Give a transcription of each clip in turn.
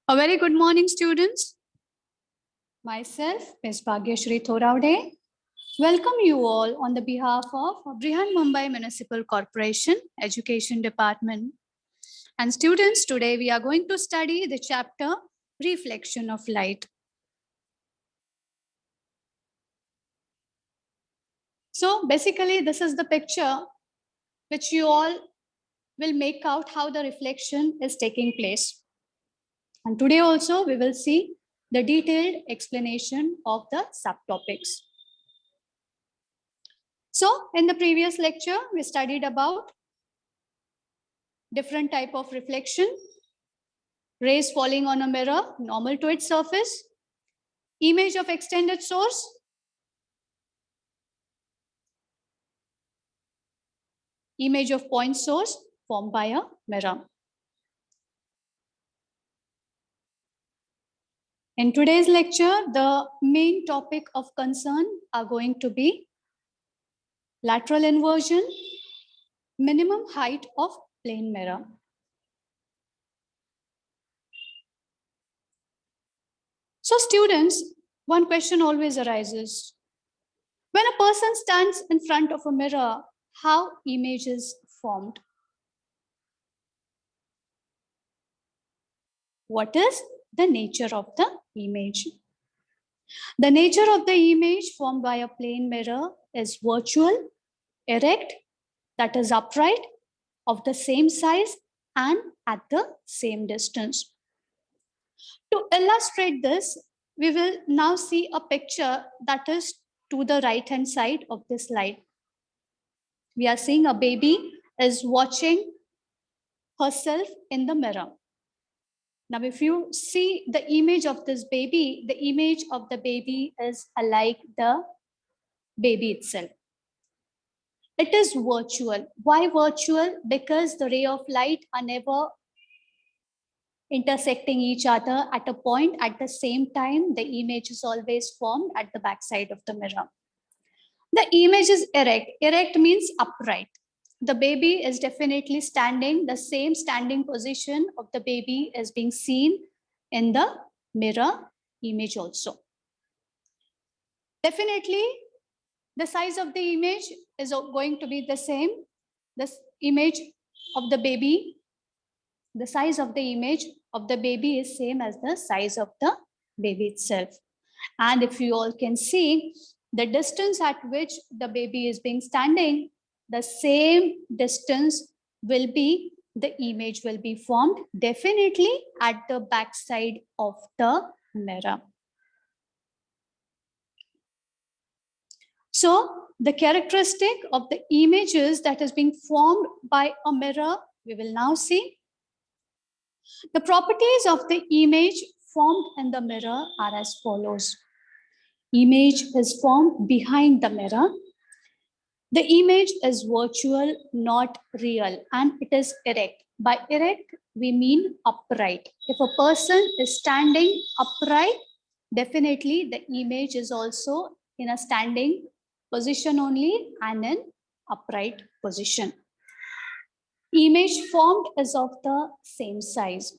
A very good morning, students. Myself, Ms. Bhagyashri Thoravde, welcome you all on the behalf of Brihan Mumbai Municipal Corporation Education Department. And students, today we are going to study the chapter Reflection of Light. So basically, this is the picture which you all will make out how the reflection is taking place. And today also we will see the detailed explanation of the subtopics. So in the previous lecture, we studied about different type of reflection, rays falling on a mirror, normal to its surface, image of extended source, image of point source formed by a mirror. In today's lecture, the main topic of concern are going to be lateral inversion, minimum height of plane mirror. So students, one question always arises. When a person stands in front of a mirror, how image is formed? What is the nature of the image? The nature of the image formed by a plane mirror is virtual, erect, that is upright, of the same size and at the same distance. To illustrate this, we will now see a picture that is to the right-hand side of this slide. We are seeing a baby is watching herself in the mirror. Now, if you see the image of this baby, the image of the baby is alike the baby itself. It is virtual. Why virtual? Because the ray of light are never intersecting each other at a point at the same time. The image is always formed at the backside of the mirror. The image is erect. Erect means upright. The baby is definitely standing. The same standing position of the baby is being seen in the mirror image also. Definitely, the size of the image is going to be the same. This image of the baby, the size of the image of the baby is same as the size of the baby itself. And if you all can see, the distance at which the baby is being standing, the same distance will be, the image will be formed definitely at the backside of the mirror. So the characteristic of the images that is being formed by a mirror, we will now see. The properties of the image formed in the mirror are as follows. Image is formed behind the mirror. The image is virtual, not real, and it is erect. By erect, we mean upright. If a person is standing upright, definitely the image is also in a standing position only and in upright position. Image formed is of the same size.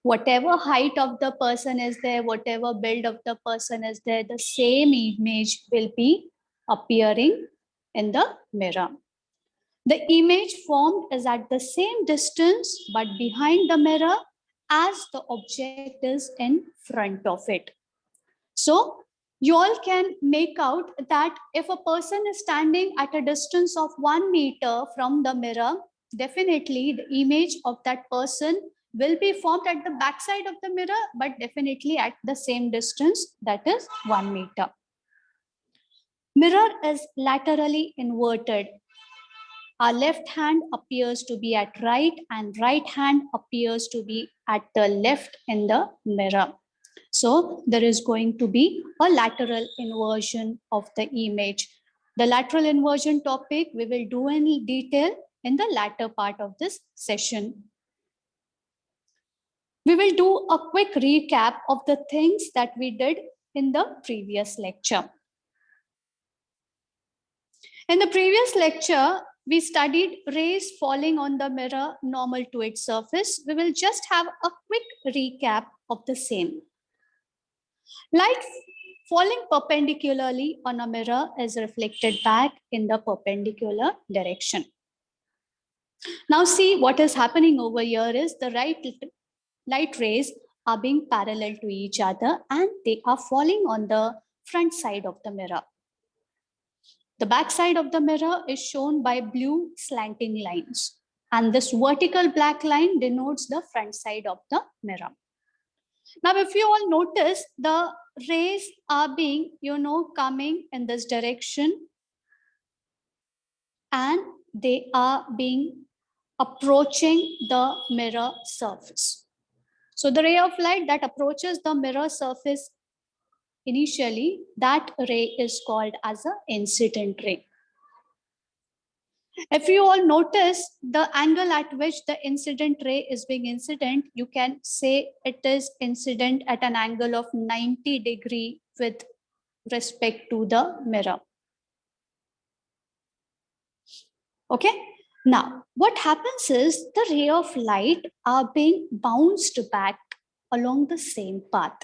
Whatever height of the person is there, whatever build of the person is there, the same image will be appearing in the mirror. The image formed is at the same distance but behind the mirror as the object is in front of it. So you all can make out that if a person is standing at a distance of 1 meter from the mirror, definitely the image of that person will be formed at the backside of the mirror, but definitely at the same distance, that is 1 meter. Mirror is laterally inverted. Our left hand appears to be at right and right hand appears to be at the left in the mirror. So there is going to be a lateral inversion of the image. The lateral inversion topic we will do in detail in the latter part of this session. We will do a quick recap of the things that we did in the previous lecture. In the previous lecture, we studied rays falling on the mirror normal to its surface. We will just have a quick recap of the same. Light falling perpendicularly on a mirror is reflected back in the perpendicular direction. Now see what is happening over here is the light rays are being parallel to each other and they are falling on the front side of the mirror. The back side of the mirror is shown by blue slanting lines, and this vertical black line denotes the front side of the mirror. Now, if you all notice, the rays are being, coming in this direction, and they are being approaching the mirror surface. So the ray of light that approaches the mirror surface initially, that ray is called as an incident ray. If you all notice the angle at which the incident ray is being incident, you can say it is incident at an angle of 90 degrees with respect to the mirror. Okay. Now, what happens is the ray of light are being bounced back along the same path.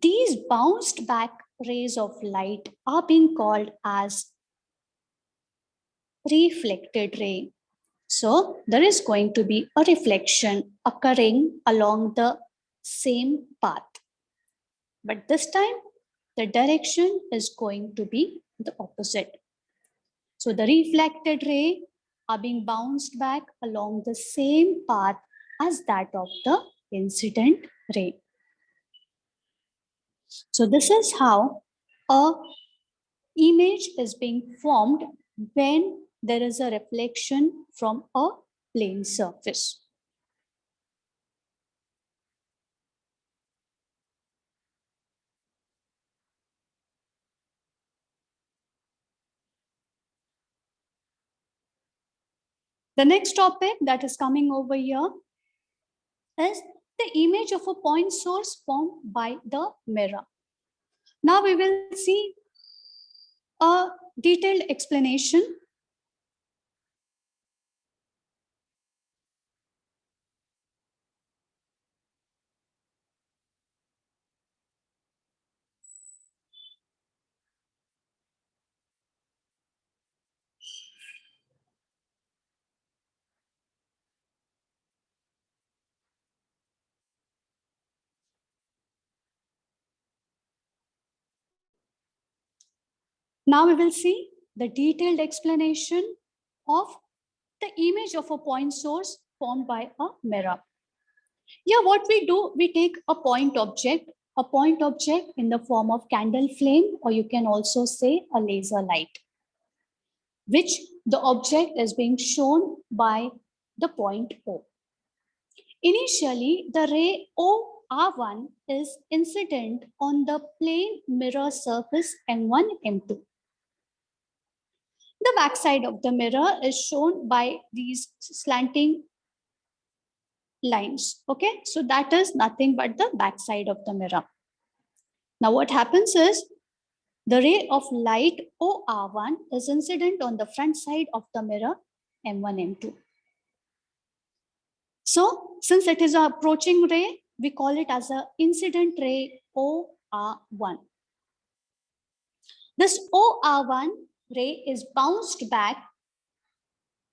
These bounced back rays of light are being called as reflected ray. So there is going to be a reflection occurring along the same path. But this time, the direction is going to be the opposite. So the reflected ray are being bounced back along the same path as that of the incident ray. So this is how a image is being formed when there is a reflection from a plane surface. The next topic that is coming over here is the image of a point source formed by the mirror. Now we will see a detailed explanation. Now we will see the detailed explanation of the image of a point source formed by a mirror. Here what we do, we take a point object in the form of candle flame, or you can also say a laser light, which the object is being shown by the point O. Initially, the ray OR1 is incident on the plane mirror surface M1, M2. The backside of the mirror is shown by these slanting lines. Okay, so that is nothing but the backside of the mirror. Now what happens is the ray of light OR1 is incident on the front side of the mirror M1, M2. So since it is an approaching ray, we call it as an incident ray OR1. This OR1 ray is bounced back,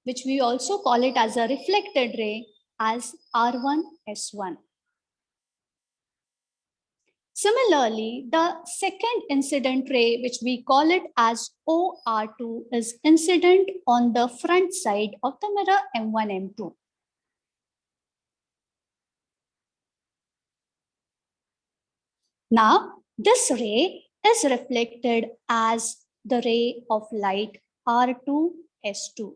which we also call it as a reflected ray, as R1S1. Similarly, the second incident ray, which we call it as OR2, is incident on the front side of the mirror M1, M2. Now, this ray is reflected as the ray of light R2S2.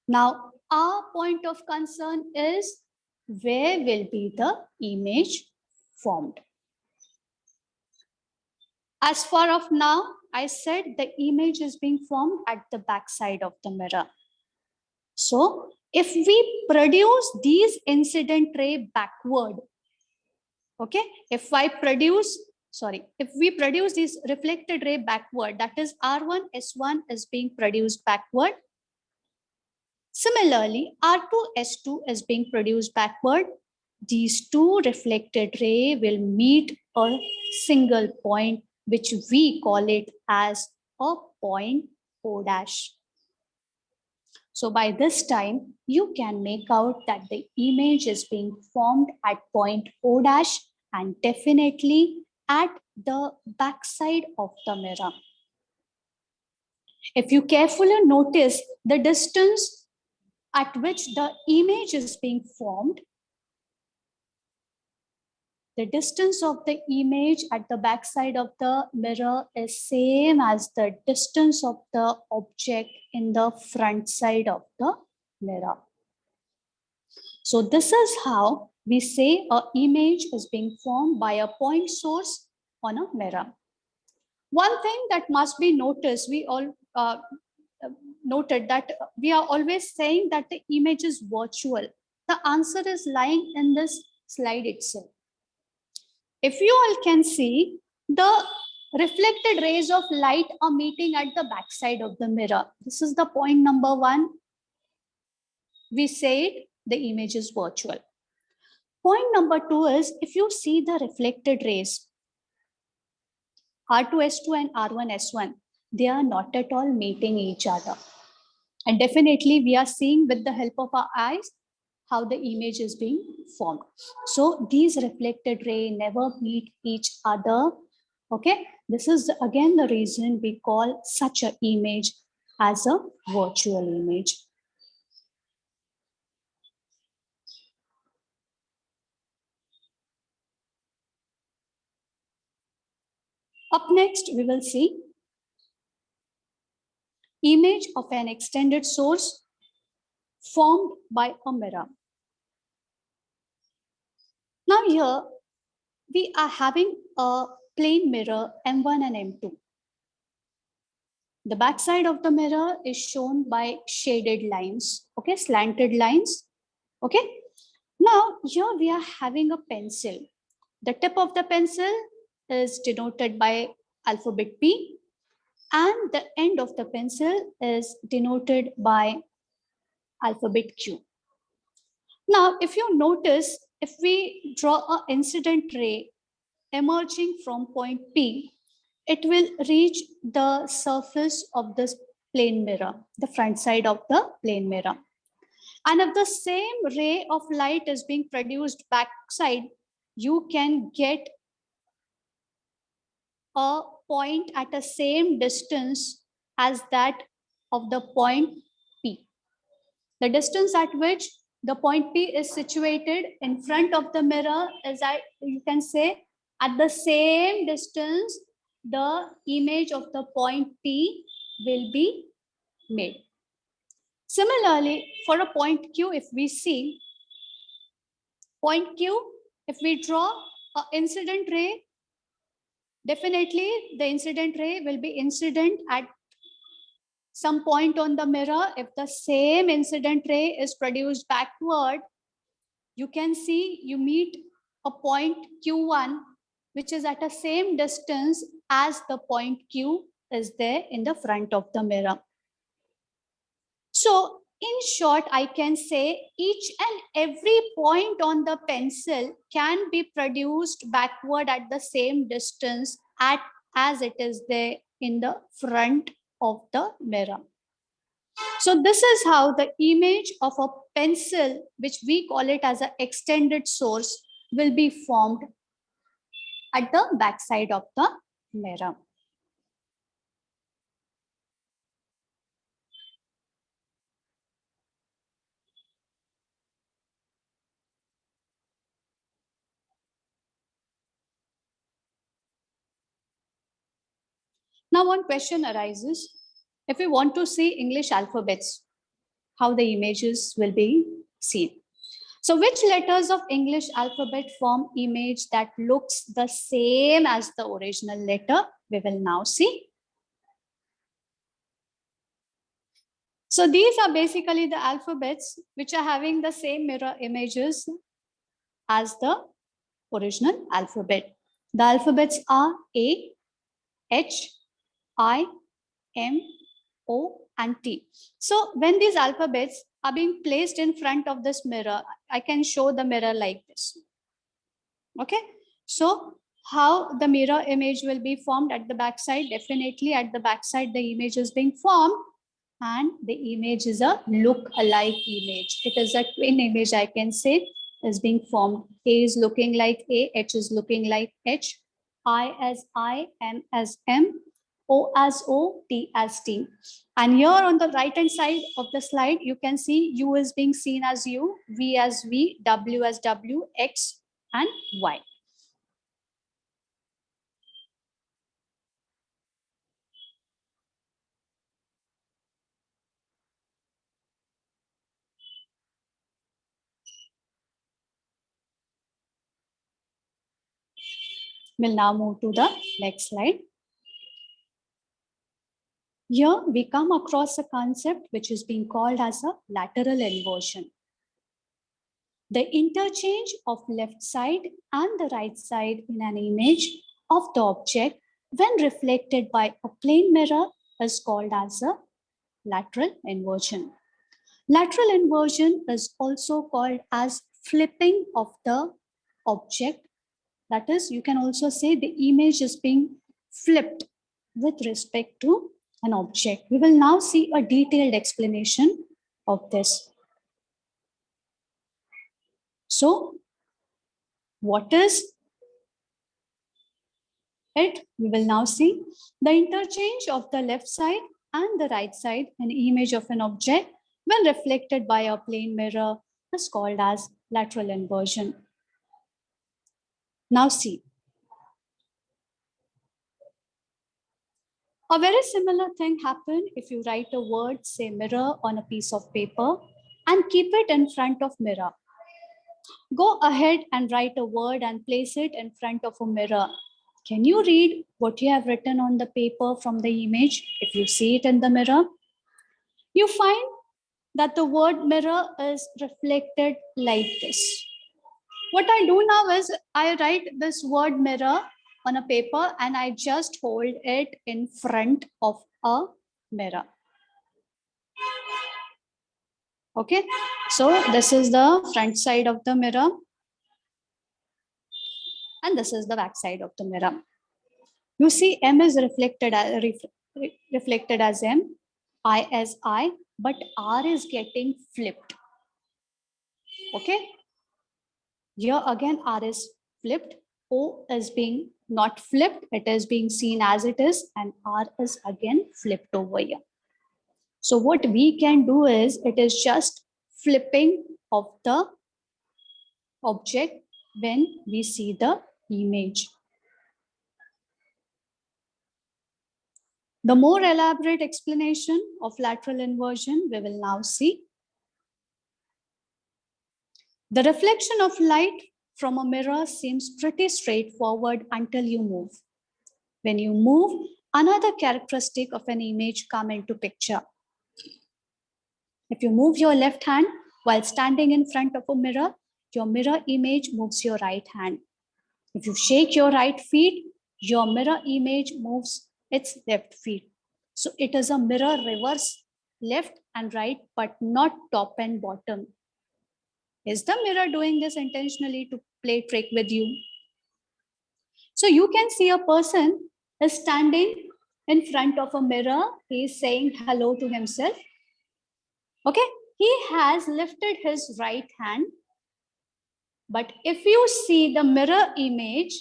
Now, our point of concern is where will be the image formed. As far of now, I said the image is being formed at the back side of the mirror. So, if we produce these incident ray backward, okay, if I produce sorry, if we produce this reflected ray backward, that is R1, S1 is being produced backward. Similarly, R2, S2 is being produced backward. These two reflected ray will meet a single point, which we call it as a point O dash. So by this time, you can make out that the image is being formed at point O dash and definitely at the backside of the mirror. If you carefully notice the distance at which the image is being formed, the distance of the image at the backside of the mirror is same as the distance of the object in the front side of the mirror. So this is how we say an image is being formed by a point source on a mirror. One thing that must be noticed, we all noted that we are always saying that the image is virtual. The answer is lying in this slide itself. If you all can see, the reflected rays of light are meeting at the backside of the mirror. This is the point number 1. We said the image is virtual. Point number 2 is, if you see the reflected rays, R2S2 and R1S1, they are not at all meeting each other. And definitely we are seeing with the help of our eyes how the image is being formed. So these reflected rays never meet each other. Okay, this is again the reason we call such an image as a virtual image. Up next, we will see image of an extended source formed by a mirror. Now here, we are having a plane mirror M1 and M2. The backside of the mirror is shown by shaded lines, okay, slanted lines, okay. Now here we are having a pencil. The tip of the pencil is denoted by alphabet P, and the end of the pencil is denoted by alphabet Q. Now, if you notice, if we draw an incident ray emerging from point P, it will reach the surface of this plane mirror, the front side of the plane mirror. And if the same ray of light is being produced backside, you can get a point at the same distance as that of the point P. The distance at which the point P is situated in front of the mirror is that you can say at the same distance the image of the point P will be made. Similarly, for a point Q, if we see point Q, if we draw an incident ray, definitely the incident ray will be incident at some point on the mirror. If the same incident ray is produced backward, you can see you meet a point Q1, which is at the same distance as the point Q is there in the front of the mirror. So in short, I can say each and every point on the pencil can be produced backward at the same distance as it is there in the front of the mirror. So this is how the image of a pencil, which we call it as an extended source, will be formed at the backside of the mirror. Now one question arises, if we want to see English alphabets, how the images will be seen. So which letters of English alphabet form image that looks the same as the original letter? We will now see. So these are basically the alphabets which are having the same mirror images as the original alphabet. The alphabets are A, H, I, M, O, and T. So when these alphabets are being placed in front of this mirror, I can show the mirror like this. Okay, so how the mirror image will be formed at the backside? Definitely at the backside, the image is being formed, and the image is a look-alike image. It is a twin image, I can say, is being formed. A is looking like A, H is looking like H, I as I, M as M, O as O, T as T. And here on the right hand side of the slide, you can see U is being seen as U, V as V, W as W, X and Y. We'll now move to the next slide. Here we come across a concept which is being called as a lateral inversion. The interchange of left side and the right side in an image of the object when reflected by a plane mirror is called as a lateral inversion. Lateral inversion is also called as flipping of the object. That is, you can also say the image is being flipped with respect to an object. We will now see a detailed explanation of this. So, what is it? We will now see the interchange of the left side and the right side in image of an object when reflected by a plane mirror is called as lateral inversion. Now see, a very similar thing happen if you write a word, say mirror, on a piece of paper and keep it in front of mirror. Go ahead and write a word and place it in front of a mirror. Can you read what you have written on the paper from the image if you see it in the mirror? You find that the word mirror is reflected like this. What I do now is I write this word mirror on a paper and I just hold it in front of a mirror. Okay, so this is the front side of the mirror and this is the back side of the mirror. You see M is reflected as M, I as I, but R is getting flipped. Okay, here again R is flipped, O is being not flipped, it is being seen as it is, and R is again flipped over here. So what we can do is, it is just flipping of the object when we see the image. The more elaborate explanation of lateral inversion we will now see. The reflection of light from a mirror seems pretty straightforward until you move. When you move, another characteristic of an image come into picture. If you move your left hand while standing in front of a mirror, your mirror image moves your right hand. If you shake your right feet, your mirror image moves its left feet. So it is a mirror reverse, left and right, but not top and bottom. Is the mirror doing this intentionally to play trick with you? So you can see a person is standing in front of a mirror. He is saying hello to himself. Okay, he has lifted his right hand. But if you see the mirror image,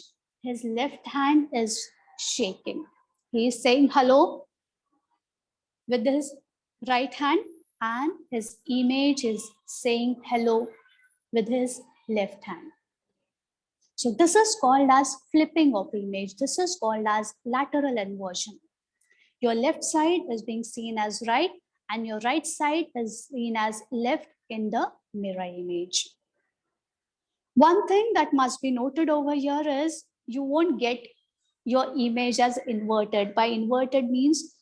his left hand is shaking. He is saying hello with his right hand and his image is saying hello with his left hand. So this is called as flipping of image. This is called as lateral inversion. Your left side is being seen as right and your right side is seen as left in the mirror image. One thing that must be noted over here is you won't get your image as inverted. By inverted means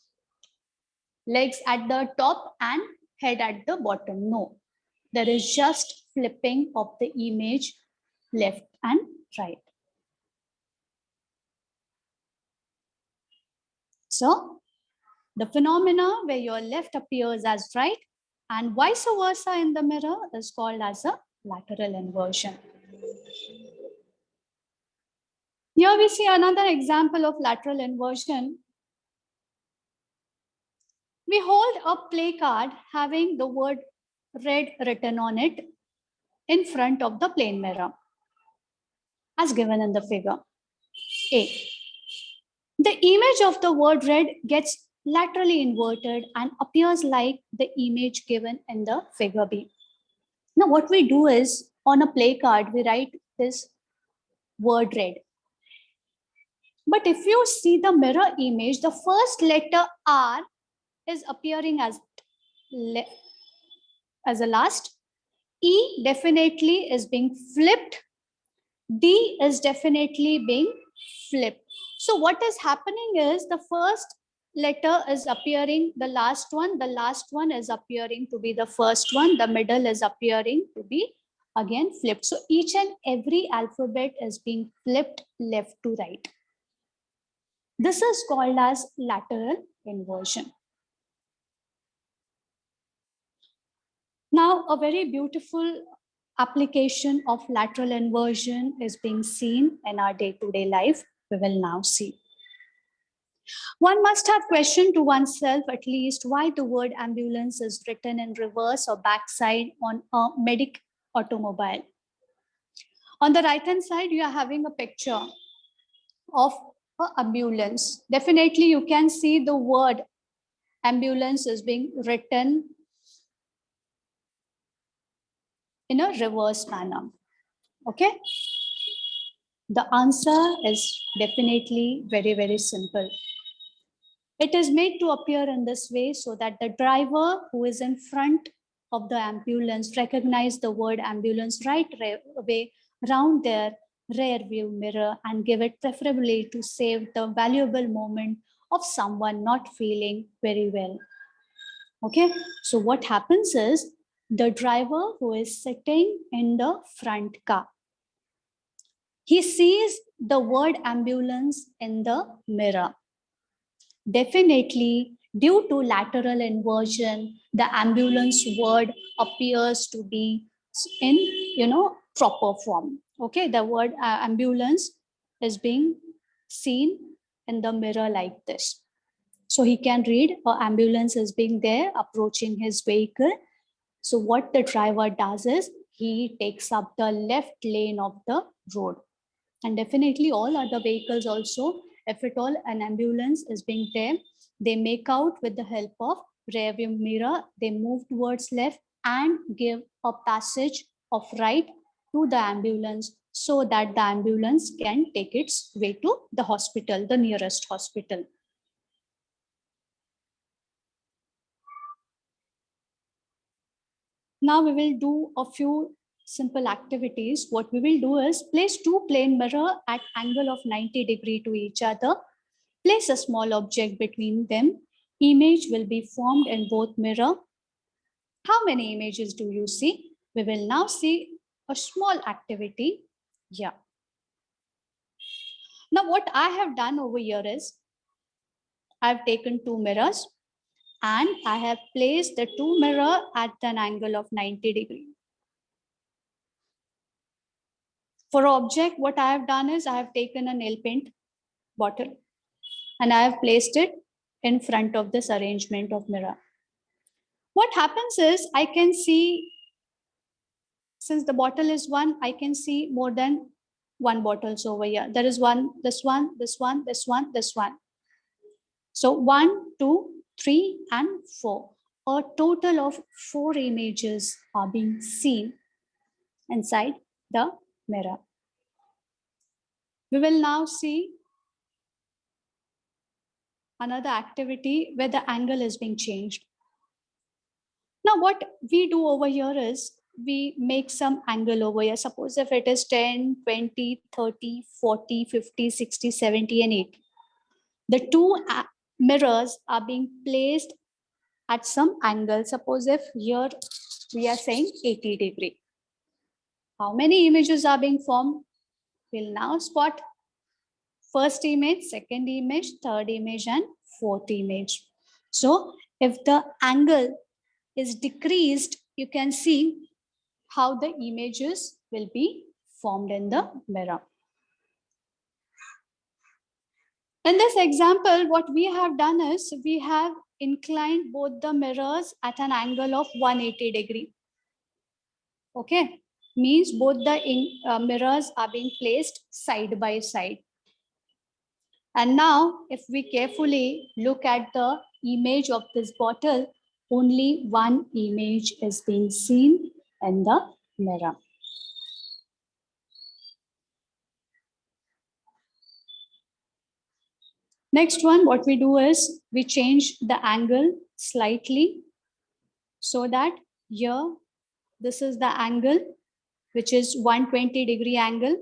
legs at the top and head at the bottom. No, there is just flipping of the image left and right. So the phenomena where your left appears as right and vice versa in the mirror is called as a lateral inversion. Here we see another example of lateral inversion. We hold a play card having the word red written on it in front of the plane mirror, as given in the figure A. The image of the word red gets laterally inverted and appears like the image given in the figure B. Now, what we do is on a play card, we write this word red. But if you see the mirror image, the first letter R is appearing as a last. E definitely is being flipped. D is definitely being flipped. So what is happening is the first letter is appearing the last one is appearing to be the first one, the middle is appearing to be again flipped. So each and every alphabet is being flipped left to right. This is called as lateral inversion. Now, a very beautiful application of lateral inversion is being seen in our day-to-day life. We will now see. One must have questioned to oneself at least why the word ambulance is written in reverse or backside on a medic automobile. On the right-hand side, you are having a picture of an ambulance. Definitely, you can see the word ambulance is being written in a reverse manner. Okay? The answer is definitely very, very simple. It is made to appear in this way so that the driver who is in front of the ambulance recognize the word ambulance right away around their rear view mirror and give it preferably to save the valuable moment of someone not feeling very well. Okay, so what happens is the driver who is sitting in the front car, he sees the word ambulance in the mirror. Definitely, due to lateral inversion, the ambulance word appears to be in proper form. Okay, the word ambulance is being seen in the mirror like this. So he can read ambulance is being there approaching his vehicle. So what the driver does is he takes up the left lane of the road. And definitely all other vehicles also, if at all an ambulance is being there, they make out with the help of rear view mirror, they move towards left and give a passage of right to the ambulance so that the ambulance can take its way to the hospital, the nearest hospital. Now we will do a few simple activities. What we will do is place two plane mirror at angle of 90 degree to each other. Place a small object between them. Image will be formed in both mirror. How many images do you see? We will now see a small activity. Yeah. Now what I have done over here is I've taken two mirrors and I have placed the two mirror at an angle of 90 degree. For object, what I have done is I have taken a nail paint bottle and I have placed it in front of this arrangement of mirror. What happens is I can see, since the bottle is one, I can see more than one bottles over here. There is one, this one, this one, this one, this one. So 1, 2, 3, and 4. A total of 4 images are being seen inside the mirror. We will now see another activity where the angle is being changed. Now what we do over here is we make some angle over here. Suppose if it is 10, 20, 30, 40, 50, 60, 70, and 80. The two mirrors are being placed at some angle. Suppose if here we are saying 80 degree. How many images are being formed? We'll now spot first image, second image, third image, and fourth image. So if the angle is decreased, you can see how the images will be formed in the mirror. In this example, what we have done is we have inclined both the mirrors at an angle of 180 degree. Okay, means both the mirrors are being placed side by side. And now if we carefully look at the image of this bottle, only one image is being seen in the mirror. Next one, what we do is we change the angle slightly so that here, this is the angle, which is 120 degree angle.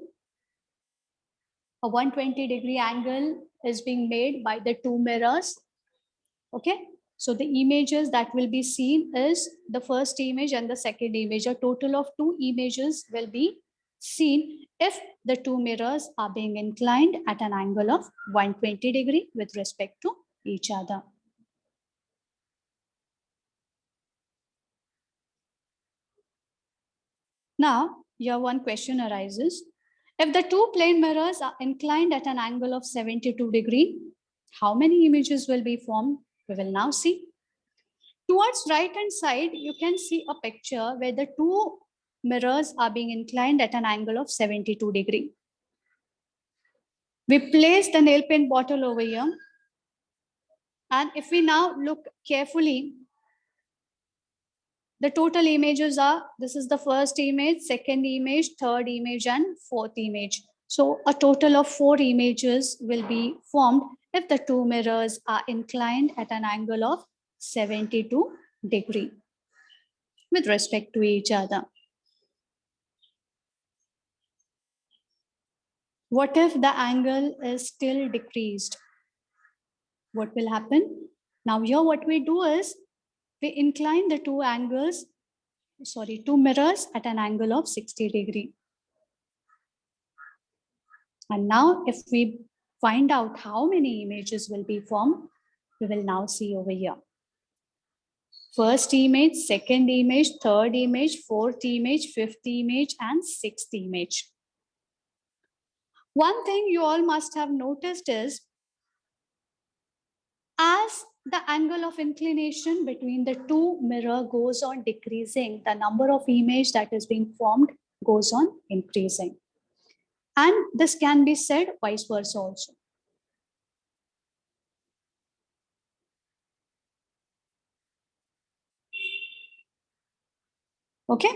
A 120 degree angle is being made by the two mirrors. Okay, so the images that will be seen is the first image and the second image. A total of two images will be seen if the two mirrors are being inclined at an angle of 120 degree with respect to each other. Now, here one question arises. If the two plane mirrors are inclined at an angle of 72 degree, how many images will be formed? We will now see. Towards right hand side, you can see a picture where the two mirrors are being inclined at an angle of 72 degree. We place the nail paint bottle over here. And if we now look carefully, the total images are, this is the first image, second image, third image, and fourth image. So a total of 4 images will be formed if the two mirrors are inclined at an angle of 72 degree with respect to each other. What if the angle is still decreased? What will happen? Now here what we do is we incline the two mirrors at an angle of 60 degree. And now if we find out how many images will be formed, we will now see over here. First image, second image, third image, fourth image, fifth image, and sixth image. One thing you all must have noticed is as the angle of inclination between the two mirror goes on decreasing, the number of image that is being formed goes on increasing. And this can be said vice versa also. Okay.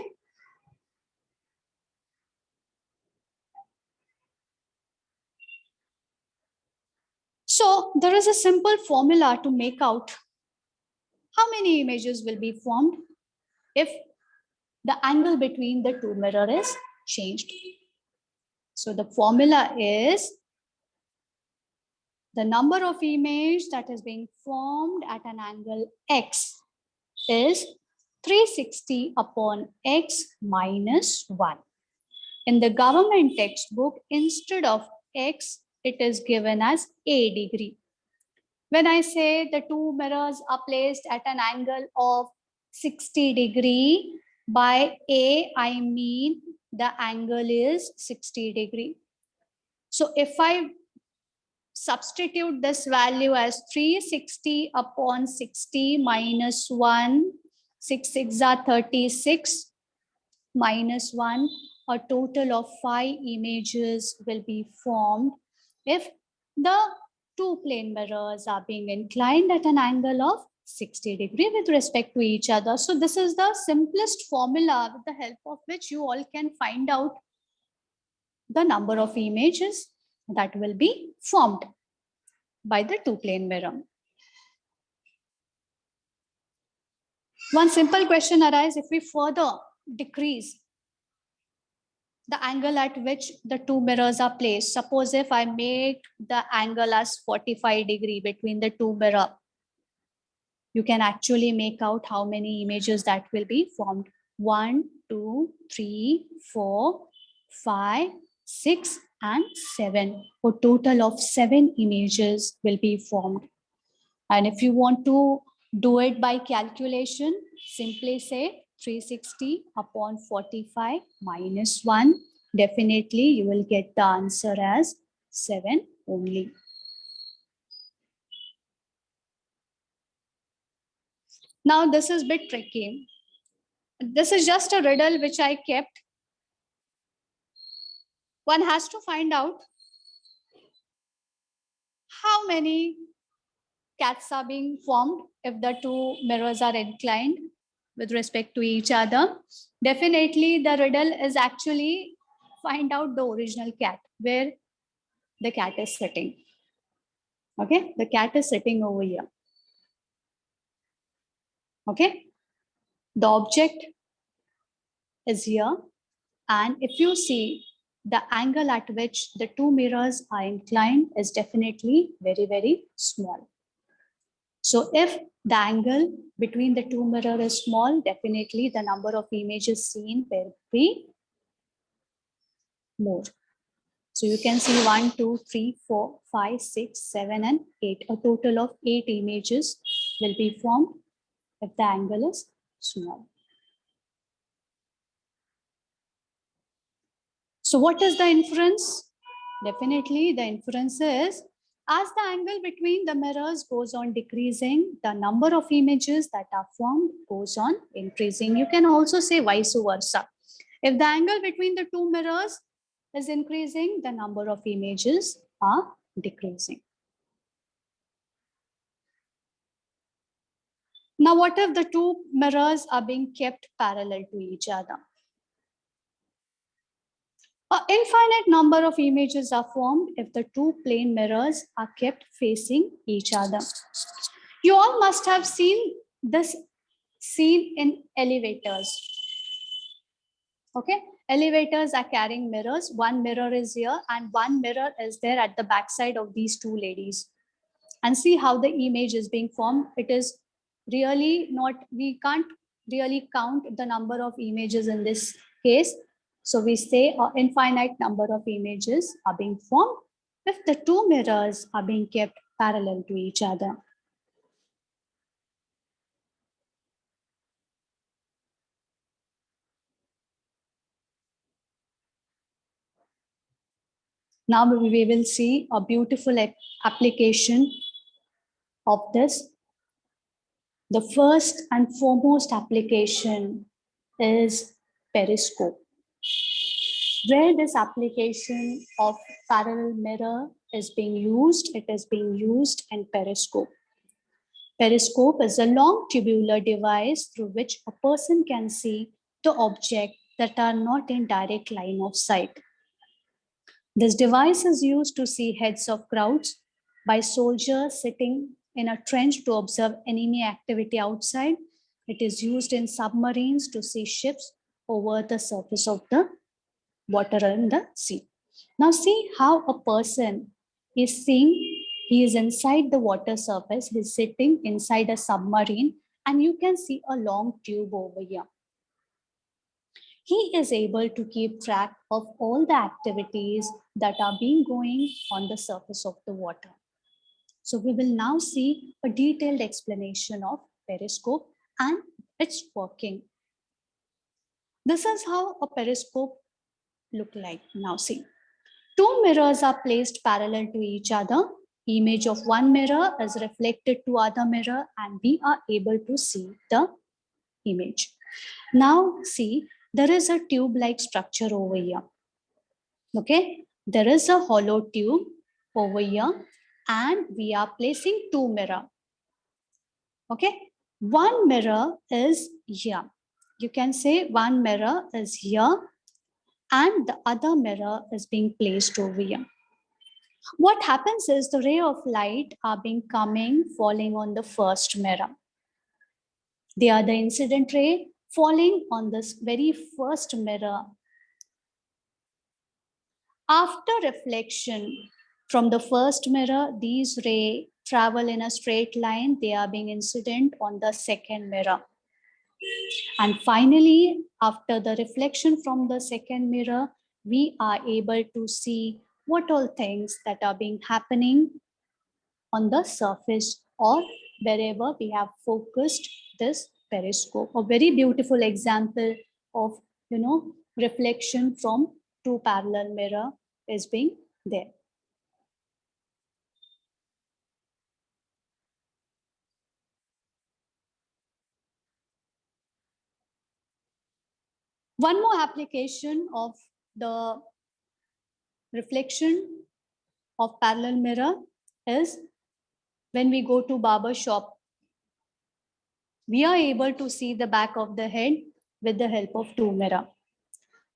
So there is a simple formula to make out how many images will be formed if the angle between the two mirror is changed. So the formula is the number of image that is being formed at an angle x is 360 upon x minus 1. In the government textbook, instead of x, it is given as a degree. When I say the two mirrors are placed at an angle of 60 degree, by a, I mean the angle is 60 degree. So if I substitute this value as 360 upon 60 minus 1, 6 6 are 36 minus 1, a total of 5 images will be formed if the two plane mirrors are being inclined at an angle of 60 degree with respect to each other. So this is the simplest formula with the help of which you all can find out the number of images that will be formed by the two plane mirror. One simple question arises: if we further decrease the angle at which the two mirrors are placed, suppose if I make the angle as 45 degree between the two mirror, you can actually make out how many images that will be formed. 1, 2, 3, 4, 5, 6, and 7. A total of 7 images will be formed. And if you want to do it by calculation, simply say 360 upon 45 minus 1. Definitely you will get the answer as 7 only. Now this is a bit tricky. This is just a riddle which I kept. One has to find out how many cats are being formed if the two mirrors are inclined with respect to each other. Definitely the riddle is actually find out the original cat, where the cat is sitting. Okay, the cat is sitting over here. Okay, the object is here, and if you see, the angle at which the two mirrors are inclined is definitely very, very small. So if the angle between the two mirrors is small, definitely the number of images seen will be more. So you can see 1, 2, 3, 4, 5, 6, 7, and 8. A total of 8 images will be formed if the angle is small. So what is the inference? Definitely the inference is, as the angle between the mirrors goes on decreasing, the number of images that are formed goes on increasing. You can also say vice versa. If the angle between the two mirrors is increasing, the number of images are decreasing. Now, what if the two mirrors are being kept parallel to each other? An infinite number of images are formed if the two plane mirrors are kept facing each other. You all must have seen this scene in elevators. Okay, elevators are carrying mirrors. One mirror is here and one mirror is there at the backside of these two ladies. And see how the image is being formed. It is really not, we can't really count the number of images in this case. So we say an infinite number of images are being formed if the two mirrors are being kept parallel to each other. Now we will see a beautiful application of this. The first and foremost application is periscope. Where this application of parallel mirror is being used, it is being used in periscope. Periscope is a long tubular device through which a person can see the object that are not in direct line of sight. This device is used to see heads of crowds, by soldiers sitting in a trench to observe enemy activity outside. It is used in submarines to see ships over the surface of the water in the sea. Now see how a person is seeing, he is inside the water surface, he's sitting inside a submarine, and you can see a long tube over here. He is able to keep track of all the activities that are being going on the surface of the water. So we will now see a detailed explanation of periscope and its working. This is how a periscope look like. Now see, two mirrors are placed parallel to each other. Image of one mirror is reflected to other mirror and we are able to see the image. Now see, there is a tube-like structure over here. Okay, there is a hollow tube over here and we are placing two mirror. Okay, one mirror is here. You can say one mirror is here and the other mirror is being placed over here. What happens is the ray of light are being coming, falling on the first mirror. They are the incident ray falling on this very first mirror. After reflection from the first mirror, these rays travel in a straight line. They are being incident on the second mirror. And finally, after the reflection from the second mirror, we are able to see what all things that are being happening on the surface or wherever we have focused this periscope. A very beautiful example of, reflection from two parallel mirror is being there. One more application of the reflection of parallel mirror is when we go to barber shop. We are able to see the back of the head with the help of two mirror.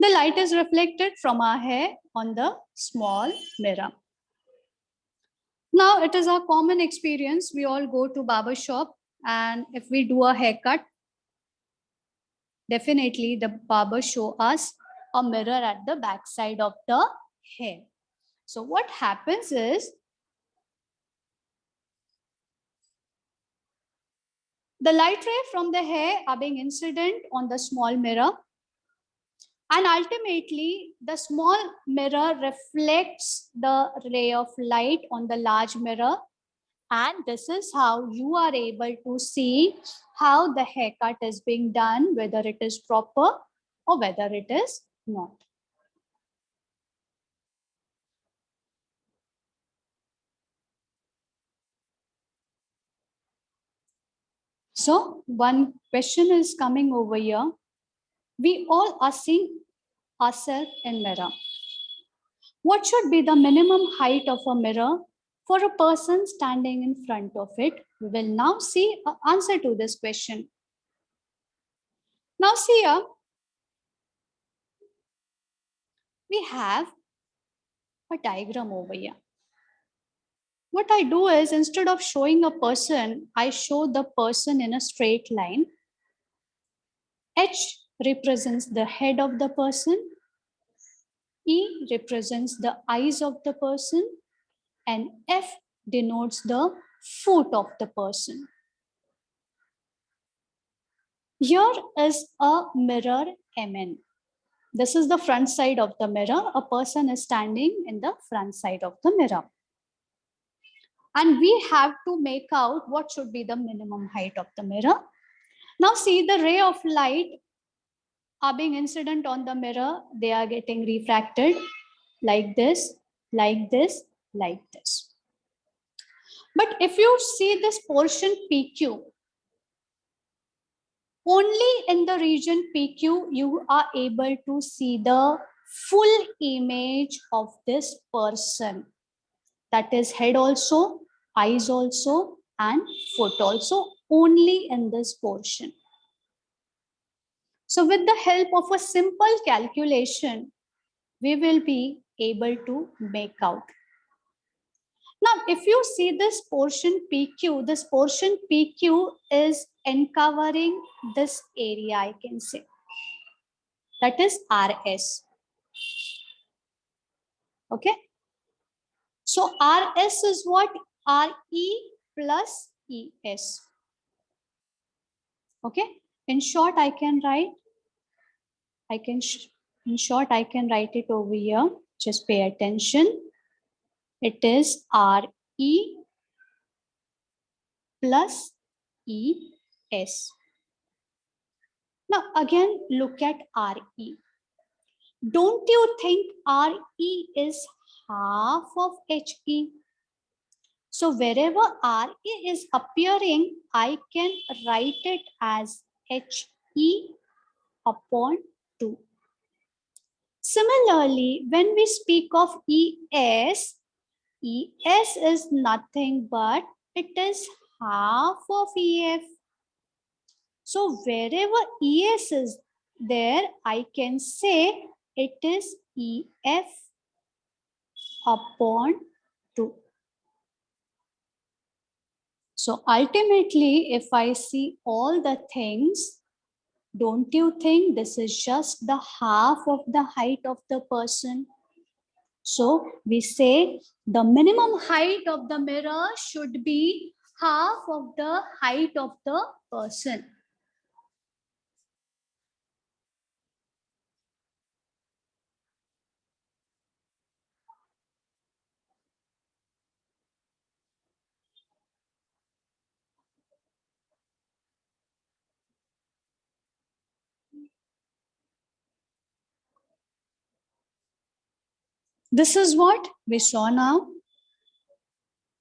The light is reflected from our hair on the small mirror. Now it is our common experience. We all go to barber shop, and if we do a haircut, definitely the barber show us a mirror at the back side of the hair. So what happens is, the light ray from the hair are being incident on the small mirror, and ultimately the small mirror reflects the ray of light on the large mirror, and this is how you are able to see how the haircut is being done, whether it is proper or whether it is not. So one question is coming over here. We all are seeing ourselves in mirror. What should be the minimum height of a mirror for a person standing in front of it? We will now see an answer to this question. Now see here, we have a diagram over here. What I do is, instead of showing a person, I show the person in a straight line. H represents the head of the person. E represents the eyes of the person. And F denotes the foot of the person. Here is a mirror MN. This is the front side of the mirror. A person is standing in the front side of the mirror. And we have to make out what should be the minimum height of the mirror. Now see, the ray of light are being incident on the mirror. They are getting refracted like this, like this, like this. But if you see this portion PQ, only in the region PQ, you are able to see the full image of this person. That is head also, eyes also, and foot also, only in this portion. So with the help of a simple calculation, we will be able to make out. Now, if you see this portion PQ, this portion PQ is encovering this area, I can say. That is RS. Okay. So RS is what? RE plus ES. Okay. In short, I can write, in short, I can write it over here. Just pay attention. It is RE plus ES. Now again, look at RE. Don't you think RE is half of HE? So wherever RE is appearing, I can write it as HE upon 2. Similarly, when we speak of ES, ES is nothing but it is half of EF. So wherever ES is there, I can say it is EF upon 2. So ultimately, if I see all the things, don't you think this is just the half of the height of the person? So we say the minimum height of the mirror should be half of the height of the person. This is what we saw now.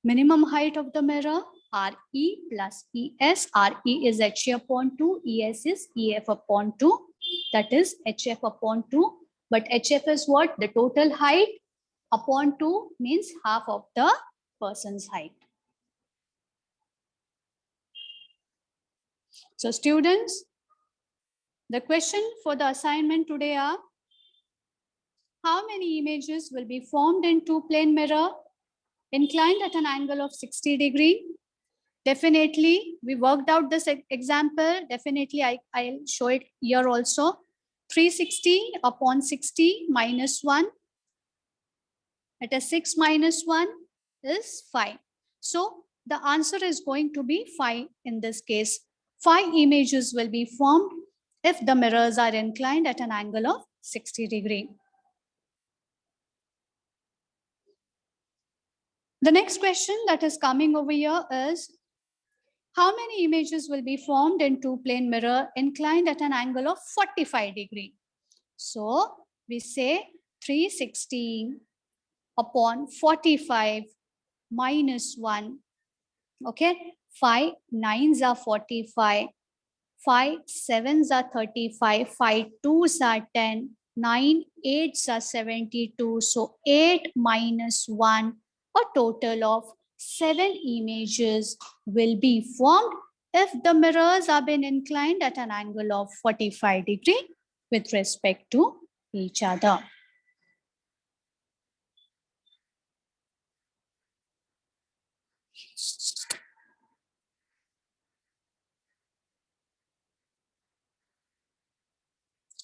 Minimum height of the mirror, RE plus ES. RE is HA upon 2, ES is EF upon 2. That is HF upon 2. But HF is what? The total height upon 2 means half of the person's height. So students, the question for the assignment today are, how many images will be formed in two-plane mirror inclined at an angle of 60 degree? Definitely, we worked out this example. Definitely, I'll show it here also. 360 upon 60 minus 1. It is 6 minus 1 is 5. So the answer is going to be 5 in this case. 5 images will be formed if the mirrors are inclined at an angle of 60 degree. The next question that is coming over here is, how many images will be formed in two-plane mirror inclined at an angle of 45 degree? So we say 360 upon 45 minus 1. Okay, 5 9s are 45, 5 7s are 35, 5 2s are 10, 9 8s are 72. So 8 minus 1, a total of 7 images will be formed if the mirrors are being inclined at an angle of 45 degree with respect to each other.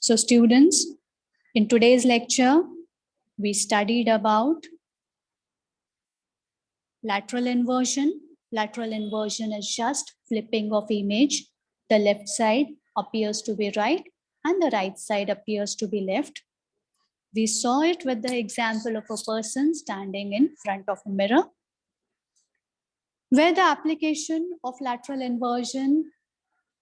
So students, in today's lecture, we studied about lateral inversion. Lateral inversion is just flipping of image. The left side appears to be right and the right side appears to be left. We saw it with the example of a person standing in front of a mirror, where the application of lateral inversion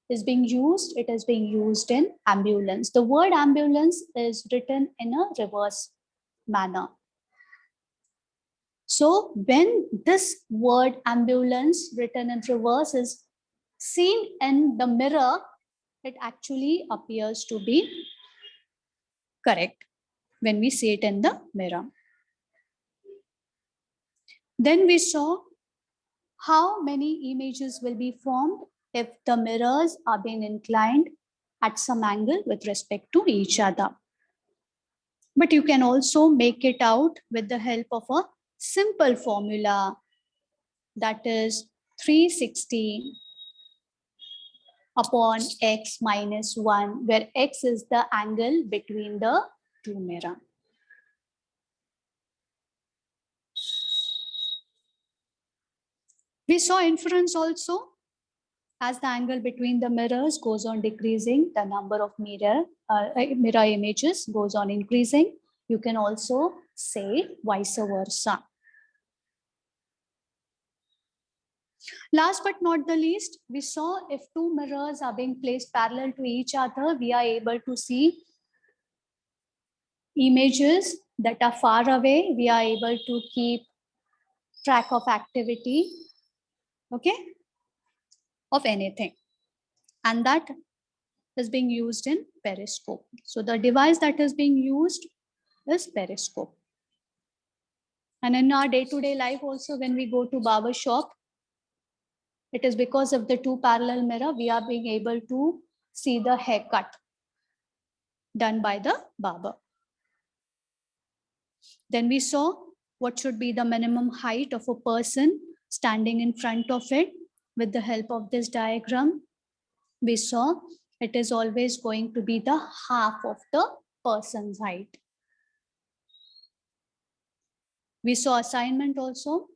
is being used. It is being used in ambulance. The word ambulance is written in a reverse manner. So when this word ambulance written in reverse is seen in the mirror, it actually appears to be correct when we see it in the mirror. Then we saw how many images will be formed if the mirrors are being inclined at some angle with respect to each other. But you can also make it out with the help of a simple formula, that is 360 upon x minus 1, where x is the angle between the two mirrors. We saw inference also. As the angle between the mirrors goes on decreasing, the number of mirror images goes on increasing. You can also say vice versa. Last but not the least, we saw if two mirrors are being placed parallel to each other, we are able to see images that are far away. We are able to keep track of activity, okay, of anything. And that is being used in periscope. So the device that is being used is periscope. And in our day-to-day life also, when we go to barber shop, it is because of the two parallel mirror, we are being able to see the haircut done by the barber. Then we saw what should be the minimum height of a person standing in front of it. With the help of this diagram, we saw it is always going to be the half of the person's height. We saw assignment also.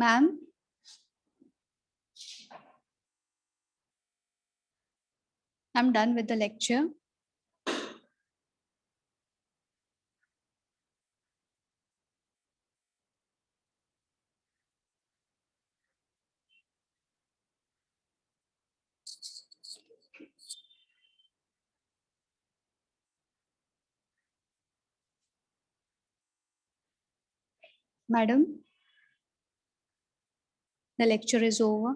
Ma'am? I'm done with the lecture. Madam, the lecture is over.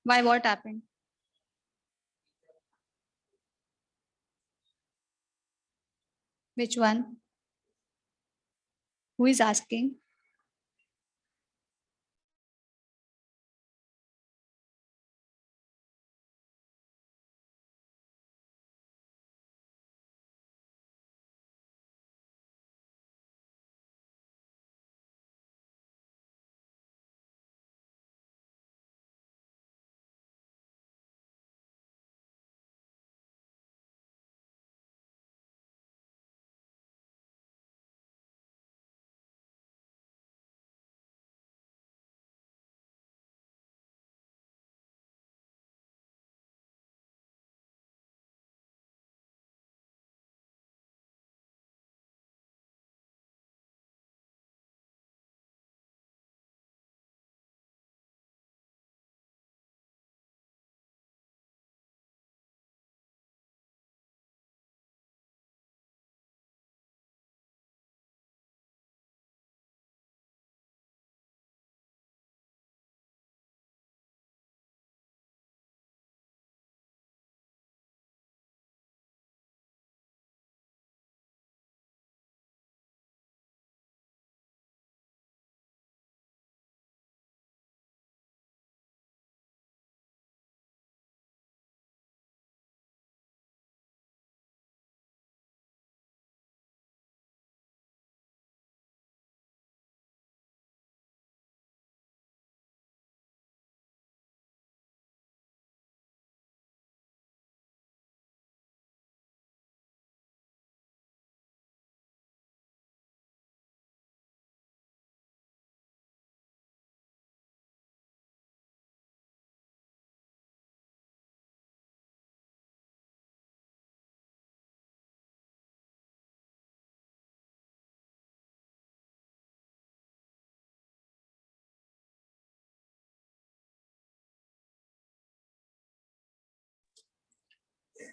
Why, what happened? Which one? Who is asking?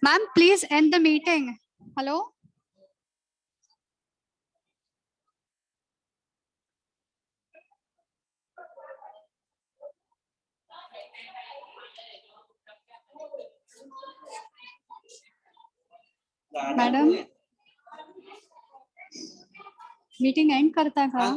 Ma'am, please end the meeting. Hello? Madam meeting and करता का